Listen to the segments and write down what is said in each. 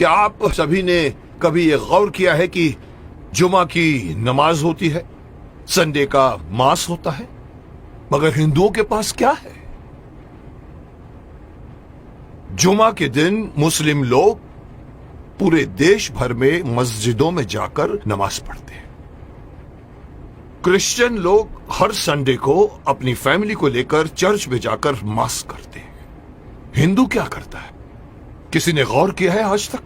क्या आप सभी ने कभी ये गौर किया है कि जुमा की नमाज होती है, संडे का मास होता है, मगर हिंदुओं के पास क्या है? जुमा के दिन मुस्लिम लोग पूरे देश भर में मस्जिदों में जाकर नमाज पढ़ते हैं। क्रिश्चियन लोग हर संडे को अपनी फैमिली को लेकर चर्च में जाकर मास करते हैं। हिंदू क्या करता है? किसी ने गौर किया है आज तक?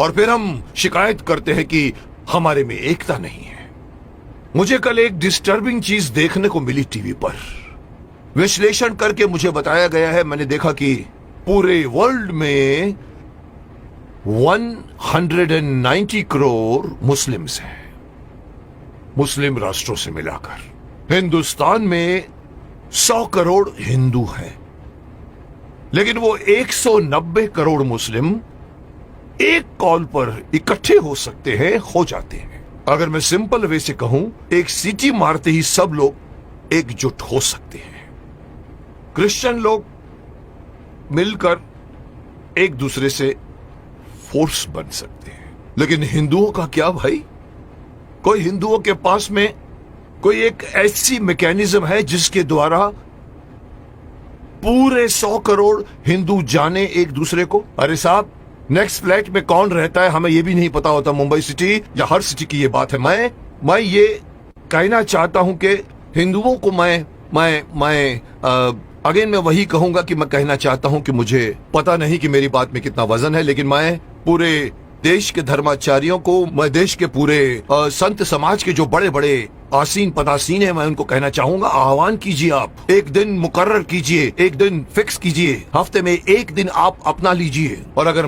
और फिर हम शिकायत करते हैं कि हमारे में एकता नहीं है। मुझे कल एक डिस्टर्बिंग चीज देखने को मिली टीवी पर। विश्लेषण करके मुझे बताया गया है, मैंने देखा कि पूरे वर्ल्ड में 190 करोड़ मुस्लिम्स हैं, मुस्लिम राष्ट्रों से मिलाकर। हिंदुस्तान में 100 करोड़ हिंदू हैं, लेकिन वो 190 करोड़ मुस्लिम एक कॉल पर इकट्ठे हो सकते हैं, हो जाते हैं। अगर मैं सिंपल वे से कहूं, एक सीटी मारते ही सब लोग एकजुट हो सकते हैं। क्रिश्चियन लोग मिलकर एक दूसरे से फोर्स बन सकते हैं, लेकिन हिंदुओं का क्या भाई? कोई हिंदुओं के पास में कोई एक ऐसी मैकेनिज्म है जिसके द्वारा पूरे 100 करोड़ हिंदू जाने एक दूसरे को? अरे साहब, नेक्स्ट फ्लैट में कौन रहता है हमें यह भी नहीं पता होता। मुंबई सिटी या हर सिटी की ये बात है। मैं ये कहना चाहता हूं कि हिंदुओं को अगेन मैं वही कहूंगा कि मैं कहना चाहता हूं कि मुझे पता नहीं कि मेरी बात में कितना वजन है, लेकिन मैं पूरे देश के धर्माचार्यों को, मैं देश के पूरे संत समाज के जो बड़े बड़े आसीन पदासीन है, मैं उनको कहना चाहूंगा, आह्वान कीजिए, आप एक दिन मुकर्रर कीजिए, एक दिन फिक्स कीजिए, हफ्ते में एक दिन आप अपना लीजिए। और अगर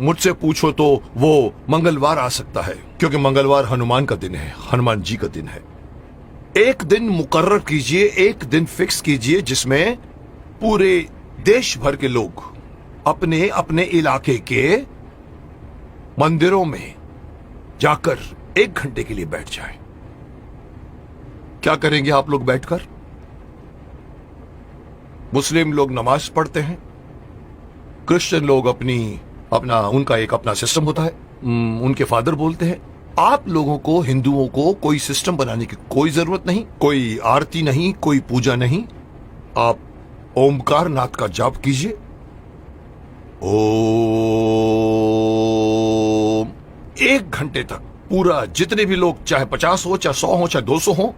मुझसे पूछो तो वो मंगलवार आ सकता है, क्योंकि मंगलवार हनुमान का दिन है, हनुमान जी का दिन है। एक दिन मुकर्रर कीजिए, एक दिन फिक्स कीजिए, जिसमें पूरे देश भर के लोग अपने अपने इलाके के मंदिरों में जाकर 1 घंटे के लिए बैठ जाएं। क्या करेंगे आप लोग बैठकर? मुस्लिम लोग नमाज पढ़ते हैं, क्रिश्चियन लोग उनका एक अपना सिस्टम होता है, उनके फादर बोलते हैं। आप लोगों को, हिंदुओं को, कोई सिस्टम बनाने की कोई जरूरत नहीं, कोई आरती नहीं, कोई पूजा नहीं। आप ओमकार नाथ का जाप कीजिए। ओम 1 घंटे तक पूरा, जितने भी लोग, चाहे 50 हो, चाहे 100 हो, चाहे 200 हो,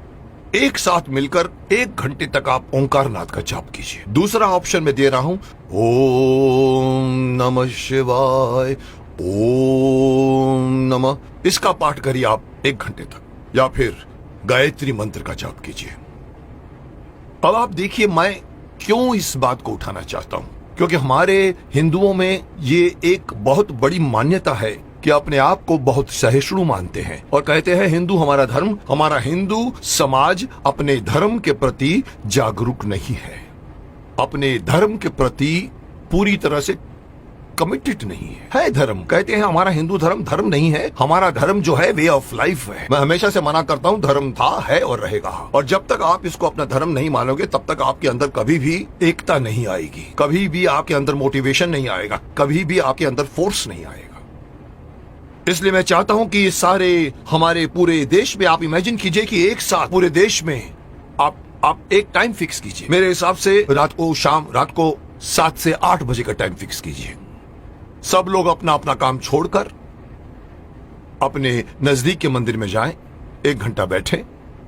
एक साथ मिलकर 1 घंटे तक आप ओंकार नाथ का जाप कीजिए। दूसरा ऑप्शन मैं दे रहा हूं, ओम नमः शिवाय, ओम नमः, इसका पाठ करिए आप 1 घंटे तक, या फिर गायत्री मंत्र का जाप कीजिए। अब आप देखिए मैं क्यों इस बात को उठाना चाहता हूं, क्योंकि हमारे हिंदुओं में ये एक बहुत बड़ी मान्यता है कि अपने आप को बहुत सहिष्णु मानते हैं और कहते हैं हिंदू हमारा धर्म, हमारा हिंदू समाज अपने धर्म के प्रति जागरूक नहीं है, अपने धर्म के प्रति पूरी तरह से कमिटेड नहीं है। धर्म कहते हैं हमारा हिंदू धर्म धर्म नहीं है, हमारा धर्म जो है वे ऑफ लाइफ है। मैं हमेशा से मना करता हूं, धर्म था, है और रहेगा। और जब तक आप इसको अपना धर्म नहीं मानोगे, तब तक आपके अंदर कभी भी एकता नहीं आएगी, कभी भी आपके अंदर मोटिवेशन नहीं आएगा, कभी भी आपके अंदर फोर्स नहीं आएगा। इसलिए मैं चाहता हूं कि ये सारे हमारे पूरे देश में, आप इमेजिन कीजिए कि एक साथ पूरे देश में आप एक टाइम फिक्स कीजिए। मेरे हिसाब से रात को 7 से 8 बजे का टाइम फिक्स कीजिए। सब लोग अपना अपना काम छोड़कर अपने नजदीक के मंदिर में जाएं, 1 घंटा बैठें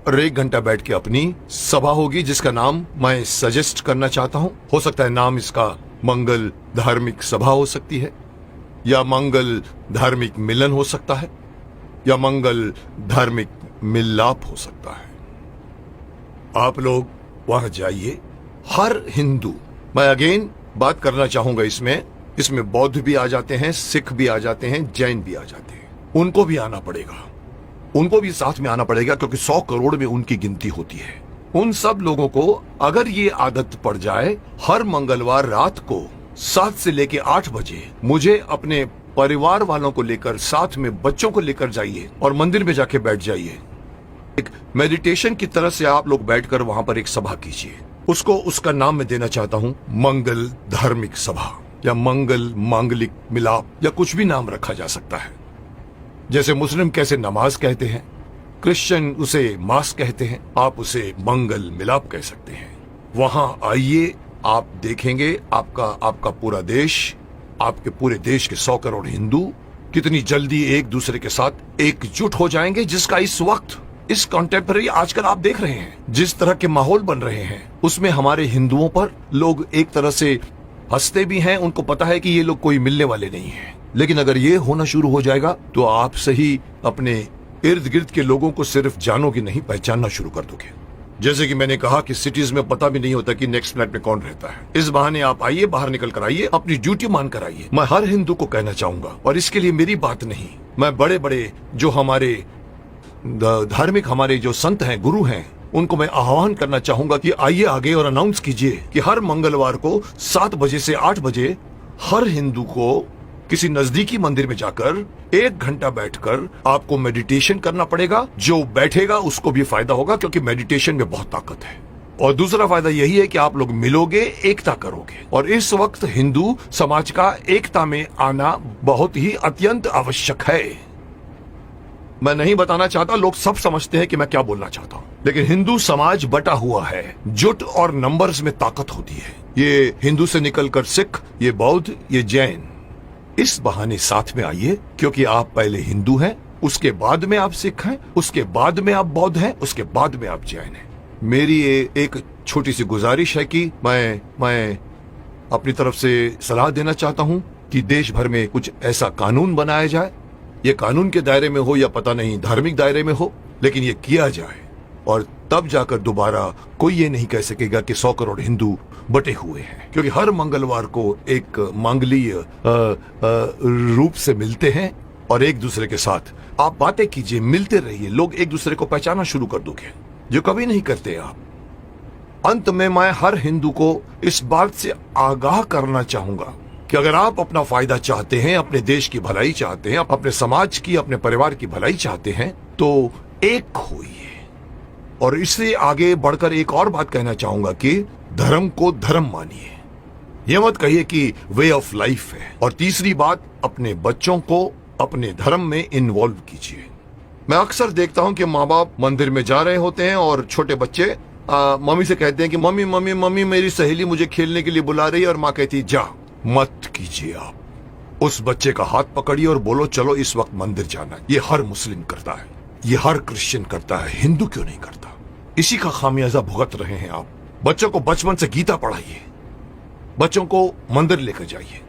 और 1 घंटा बैठ के अपनी सभा होगी, जिसका नाम मैं सजेस्ट करना चाहता हूं। हो सकता है नाम इसका मंगल धार्मिक सभा हो सकती है, या मंगल धार्मिक मिलन हो सकता है, या मंगल धार्मिक मिलाप हो सकता है। आप लोग वहां जाइए। हर हिंदू, मैं अगेन बात करना चाहूंगा, इसमें बौद्ध भी आ जाते हैं, सिख भी आ जाते हैं, जैन भी आ जाते हैं, उनको भी आना पड़ेगा, उनको भी साथ में आना पड़ेगा, क्योंकि 100 करोड़ में उनकी गिनती होती है। उन सब लोगों को अगर ये आदत पड़ जाए, हर मंगलवार रात को 7 से लेके 8 बजे मुझे अपने परिवार वालों को लेकर, साथ में बच्चों को लेकर जाइए और मंदिर में जाके बैठ जाइए। एक मेडिटेशन की तरह से आप लोग बैठकर वहां पर एक सभा कीजिए। उसका नाम मैं देना चाहता हूं मंगल धार्मिक सभा। या मंगल, मांगलिक, मिलाप या कुछ भी नाम रखा जा सकता है। जैसे मुस्लिम कैसे नमाज कहते हैं, क्रिश्चियन उसे मास कहते हैं, आप उसे मंगल मिलाप कह सकते हैं। वहां आइए, आप देखेंगे आपका पूरा देश, आपके पूरे देश के 100 करोड़ हिंदू कितनी जल्दी एक दूसरे के साथ एकजुट हो जाएंगे, जिसका इस वक्त, इस कॉन्टेम्पररी आजकल आप देख रहे हैं जिस तरह के माहौल बन रहे हैं, उसमें हमारे हिंदुओं पर लोग एक तरह से हंसते भी हैं। उनको पता है कि ये लोग कोई मिलने वाले नहीं हैं। लेकिन अगर ये होना शुरू हो जाएगा तो आप सही अपने इर्द गिर्द के लोगों को सिर्फ जानोगे नहीं, पहचानना शुरू कर दोगे। जैसे कि मैंने कहा कि सिटीज में पता भी नहीं होता कि नेक्स्ट फ्लैट में कौन रहता है। इस बहाने आप आइए, बाहर निकल कर आइए, अपनी ड्यूटी मान कर आइए। मैं हर हिंदू को कहना चाहूंगा, और इसके लिए मेरी बात नहीं, मैं बड़े बड़े जो हमारे धार्मिक हमारे जो संत हैं, गुरु हैं, उनको मैं आह्वान करना चाहूंगा कि आइए आगे और अनाउंस कीजिए कि हर मंगलवार को 7 बजे से 8 बजे हर हिंदू को किसी नजदीकी मंदिर में जाकर 1 घंटा बैठकर आपको मेडिटेशन करना पड़ेगा। जो बैठेगा उसको भी फायदा होगा, क्योंकि मेडिटेशन में बहुत ताकत है। और दूसरा फायदा यही है कि आप लोग मिलोगे, एकता करोगे। और इस वक्त हिंदू समाज का एकता में आना बहुत ही अत्यंत आवश्यक है। मैं नहीं बताना चाहता, लोग सब समझते हैं कि मैं क्या बोलना चाहता हूं, लेकिन हिंदू समाज बटा हुआ है। जुट और नंबर्स में ताकत होती है। ये हिंदू से निकलकर सिख, ये बौद्ध, ये जैन, इस बहाने साथ में आइए, क्योंकि आप पहले हिंदू हैं, उसके बाद में आप सिख हैं, उसके बाद में आप बौद्ध हैं, उसके बाद में आप जैन हैं। मेरी एक छोटी सी गुजारिश है कि मैं अपनी तरफ से सलाह देना चाहता हूं कि देश भर में कुछ ऐसा कानून बनाया जाए। ये कानून के दायरे में हो या पता नहीं धार्मिक दायरे में हो, लेकिन ये किया जाए, और तब जाकर दोबारा कोई ये नहीं कह सकेगा कि 100 करोड़ हिंदू बटे हुए हैं। क्योंकि हर मंगलवार को एक मांगलीय रूप से मिलते हैं और एक दूसरे के साथ आप बातें कीजिए, मिलते रहिए, लोग एक दूसरे को पहचानना शुरू कर दोगे, जो कभी नहीं करते आप। अंत में मैं हर हिंदू को इस बात से आगाह करना चाहूंगा कि अगर आप अपना फायदा चाहते हैं, अपने देश की भलाई चाहते हैं, अपने समाज की, अपने परिवार की भलाई चाहते हैं, तो एक होइए। और इससे आगे बढ़कर एक और बात कहना चाहूंगा कि धर्म को धर्म मानिए, यह मत कहिए कि वे ऑफ लाइफ है। और तीसरी बात, अपने बच्चों को अपने धर्म में इन्वॉल्व कीजिए। मैं अक्सर देखता हूं कि माँ बाप मंदिर में जा रहे होते हैं और छोटे बच्चे मम्मी से कहते हैं कि मम्मी मम्मी मम्मी मेरी सहेली मुझे खेलने के लिए बुला रही है, और माँ कहती है जा मत कीजिए। आप उस बच्चे का हाथ पकड़िए और बोलो चलो इस वक्त मंदिर जाना है। ये हर मुस्लिम करता है, ये हर क्रिश्चियन करता है, हिंदू क्यों नहीं करता? इसी का खामियाजा भुगत रहे हैं आप। बच्चों को बचपन से गीता पढ़ाइए, बच्चों को मंदिर लेकर जाइए।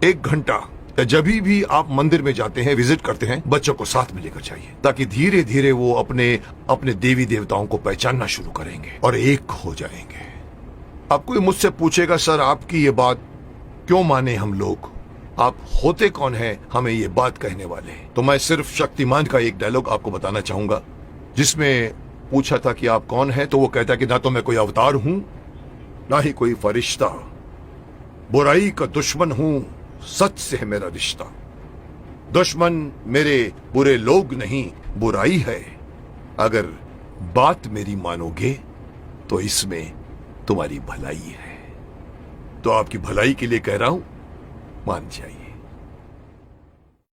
1 घंटा या जब भी आप मंदिर में जाते हैं, विजिट करते हैं, बच्चों को साथ में लेकर जाइए, ताकि धीरे धीरे वो अपने देवी देवताओं को पहचानना शुरू करेंगे और एक हो जाएंगे। अब कोई मुझसे पूछेगा सर आपकी ये बात क्यों माने हम लोग, आप होते कौन हैं हमें ये बात कहने वाले? तो मैं सिर्फ शक्तिमान का एक डायलॉग आपको बताना चाहूंगा, जिसमें पूछा था कि आप कौन हैं, तो वो कहता कि ना तो मैं कोई अवतार हूं, ना ही कोई फरिश्ता, बुराई का दुश्मन हूं, सच से है मेरा रिश्ता। दुश्मन मेरे बुरे लोग नहीं, बुराई है। अगर बात मेरी मानोगे तो इसमें तुम्हारी भलाई है। तो आपकी भलाई के लिए कह रहा हूं, मान जाइए।